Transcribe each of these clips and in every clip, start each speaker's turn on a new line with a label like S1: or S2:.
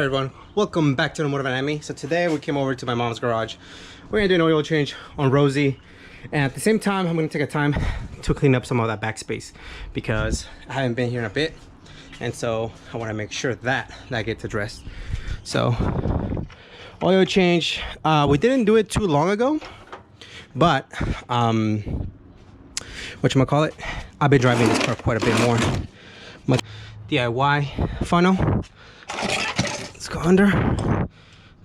S1: everyone? Welcome back to the Motor Van. So today we came over to my mom's garage. We're gonna do an oil change on Rosie, and at the same time I'm gonna take a time to clean up some of that backspace because I haven't been here in a bit, and so I want to make sure that gets addressed. So oil change, we didn't do it too long ago, but whatchamacallit, I've been driving this car quite a bit more. My DIY funnel, let's go under,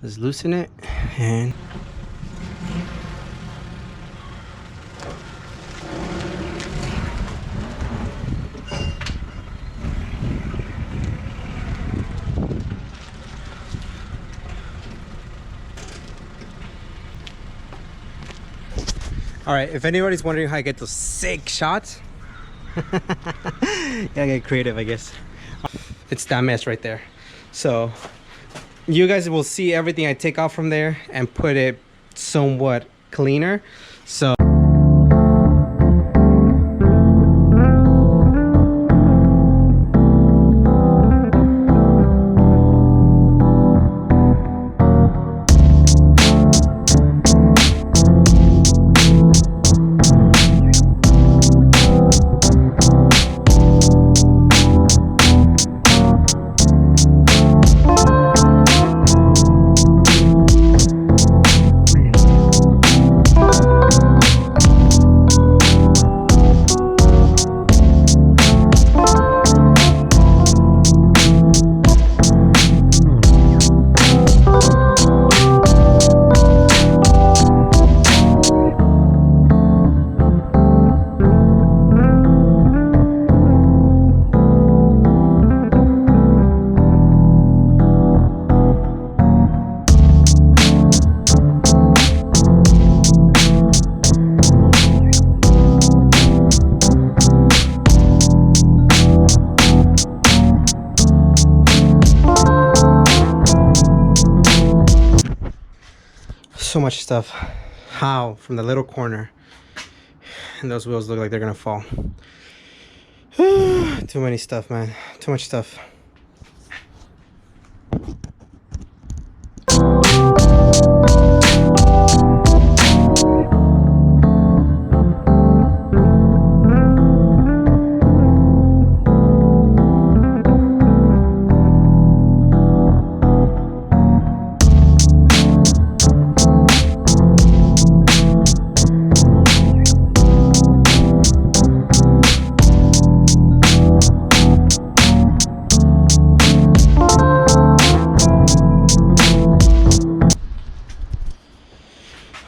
S1: let's loosen it, and all right, if anybody's wondering how I get those sick shots, yeah, I get creative, I guess. It's that mess right there. So you guys will see everything I take off from there and put it somewhat cleaner. So so much stuff. How from the little corner, and those wheels look like they're gonna fall. Too many stuff, man. Too much stuff.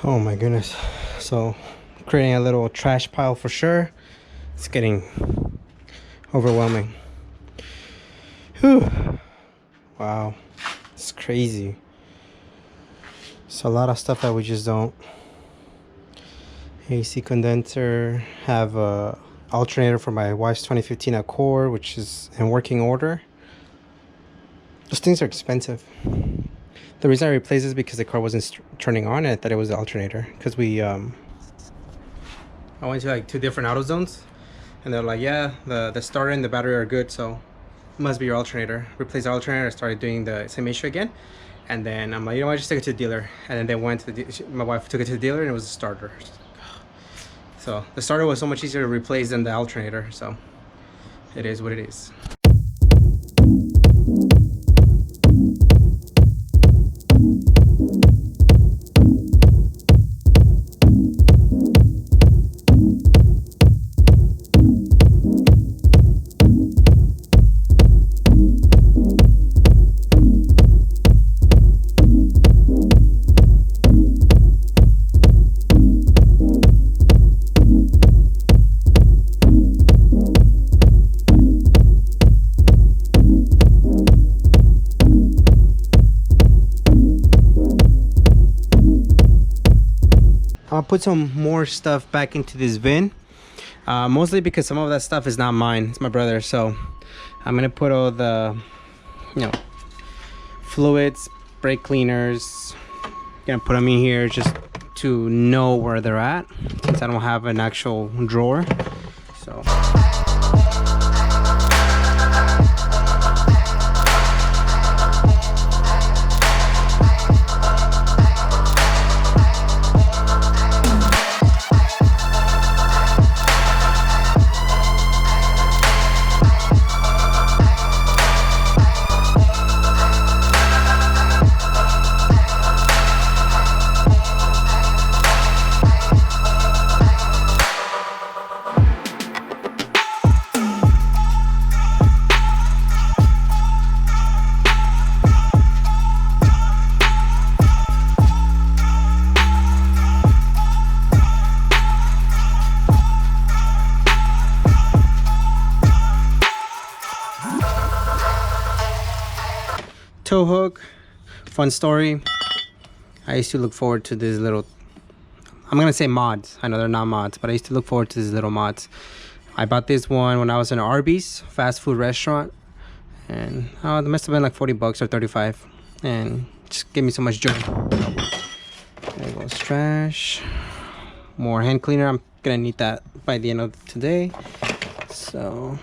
S1: Oh my goodness. So creating a little trash pile for sure. It's getting overwhelming. Whew. Wow, it's crazy. It's a lot of stuff that we just don't. AC condenser, have a alternator for my wife's 2015 Accord, which is in working order. Those things are expensive. The reason I replaced is because the car wasn't turning on, and I thought it was the alternator. Because I went to like 2 different auto zones, and they're like, yeah, the starter and the battery are good, so it must be your alternator. Replaced the alternator, I started doing the same issue again, and then I'm like, you know what, just take it to the dealer. And then they went to my wife took it to the dealer, and it was the starter. So the starter was so much easier to replace than the alternator, so it is what it is. I'll put some more stuff back into this bin, mostly because some of that stuff is not mine, it's my brother's. So I'm gonna put all the, fluids, brake cleaners, gonna put them in here just to know where they're at, since I don't have an actual drawer. So tow hook. Fun story. I used to look forward to these little, I'm gonna say mods. I know they're not mods, but I used to look forward to these little mods. I bought this one when I was in an Arby's fast food restaurant, and it must have been like 40 bucks or 35, and just gave me so much joy. There goes trash. More hand cleaner. I'm gonna need that by the end of today. So.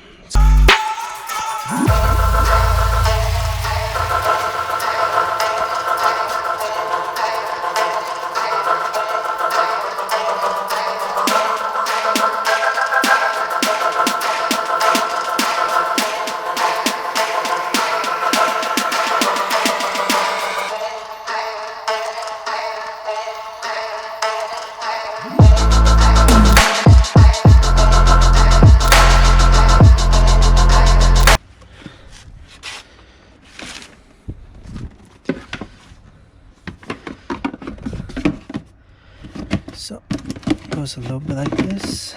S1: So it goes a little bit like this.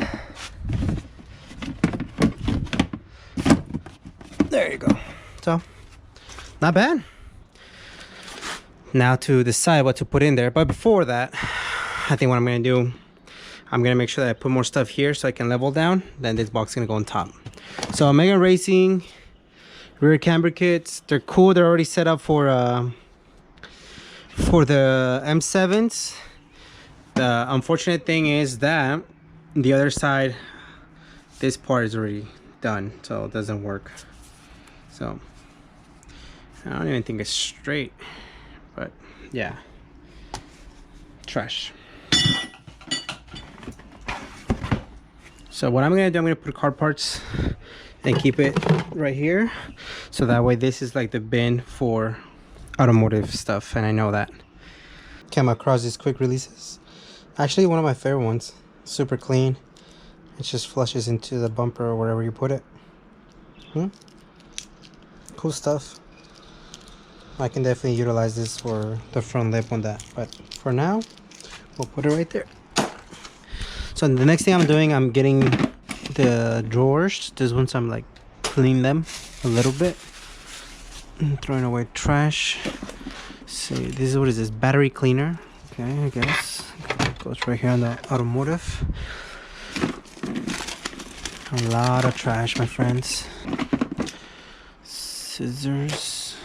S1: There you go. So not bad. Now to decide what to put in there, but before that, I think what I'm gonna do, I'm gonna make sure that I put more stuff here so I can level down. Then this box is gonna go on top. So Mega Racing rear camber kits, they're cool. They're already set up for the M7s. The unfortunate thing is that the other side, this part is already done, so it doesn't work. So I don't even think it's straight, but yeah, trash. So what I'm gonna do, I'm gonna put car parts and keep it right here, so that way this is like the bin for automotive stuff, and I know that. Came across these quick releases. Actually, one of my favorite ones. Super clean. It just flushes into the bumper or wherever you put it. Cool stuff. I can definitely utilize this for the front lip on that, but for now, we'll put it right there. So the next thing I'm doing, I'm getting the drawers. This one's, I'm like cleaning them a little bit and throwing away trash. See, this is, what is this, battery cleaner? Okay, I guess it goes right here on the automotive. A lot of trash, my friends. Scissors.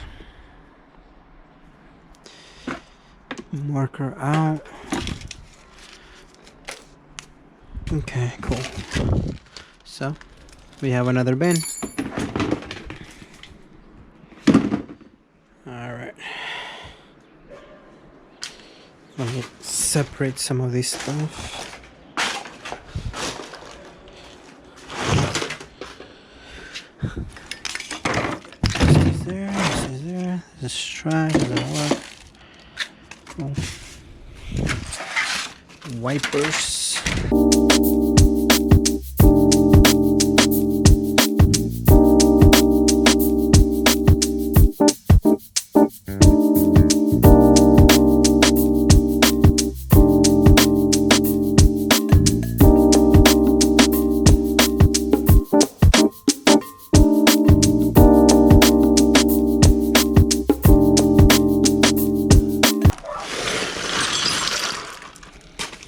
S1: Marker out. Okay, cool. So we have another bin. All right. Let me separate some of this stuff. This is there, this is there, this is trash, doesn't work. Cool. Wipers.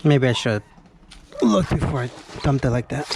S1: Maybe I should look before I dumped it like that.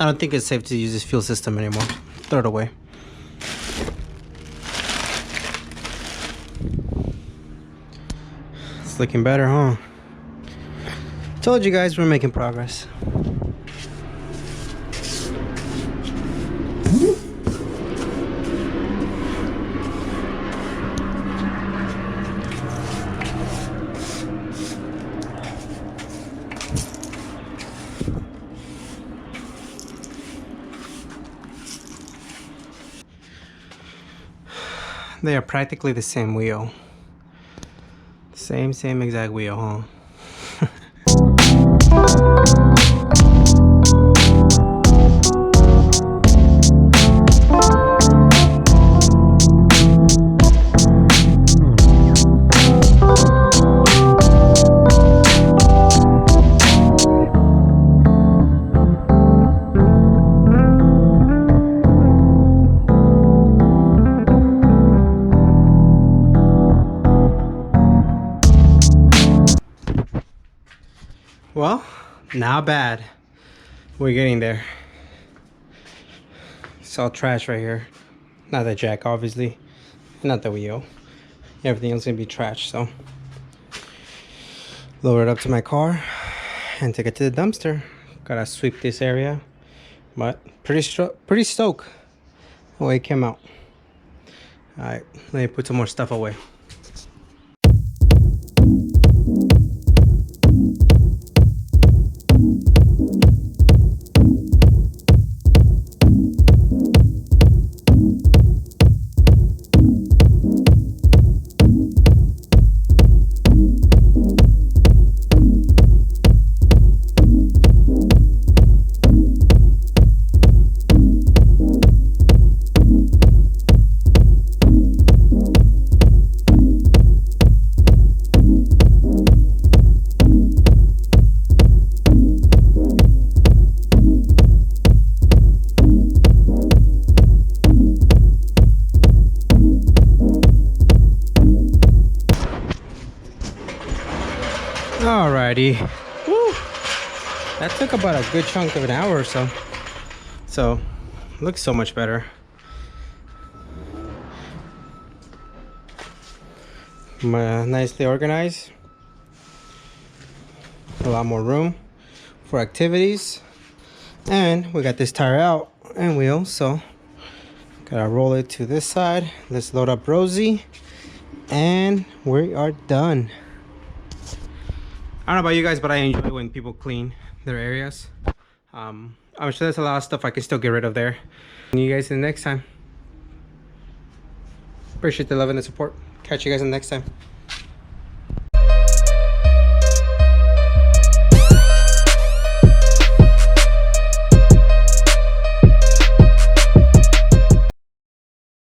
S1: don't think it's safe to use this fuel system anymore. Throw it away. It's looking better, huh? Told you guys we're making progress. They are practically the same wheel. Same exact wheel, huh? Well, not bad. We're getting there. It's all trash right here. Not the jack, obviously. Not the wheel. Everything else gonna be trash, so. Lower it up to my car and take it to the dumpster. Gotta sweep this area. But pretty stoked the way it came out. Alright, let me put some more stuff away. Alrighty. Woo. That took about a good chunk of an hour or so. So, looks so much better. Nicely organized. A lot more room for activities. And we got this tire out and wheel, so gotta roll it to this side. Let's load up Rosie. And we are done. I don't know about you guys, but I enjoy when people clean their areas. I'm sure there's a lot of stuff I can still get rid of there. See you guys in the next time. Appreciate the love and the support. Catch you guys in the next time.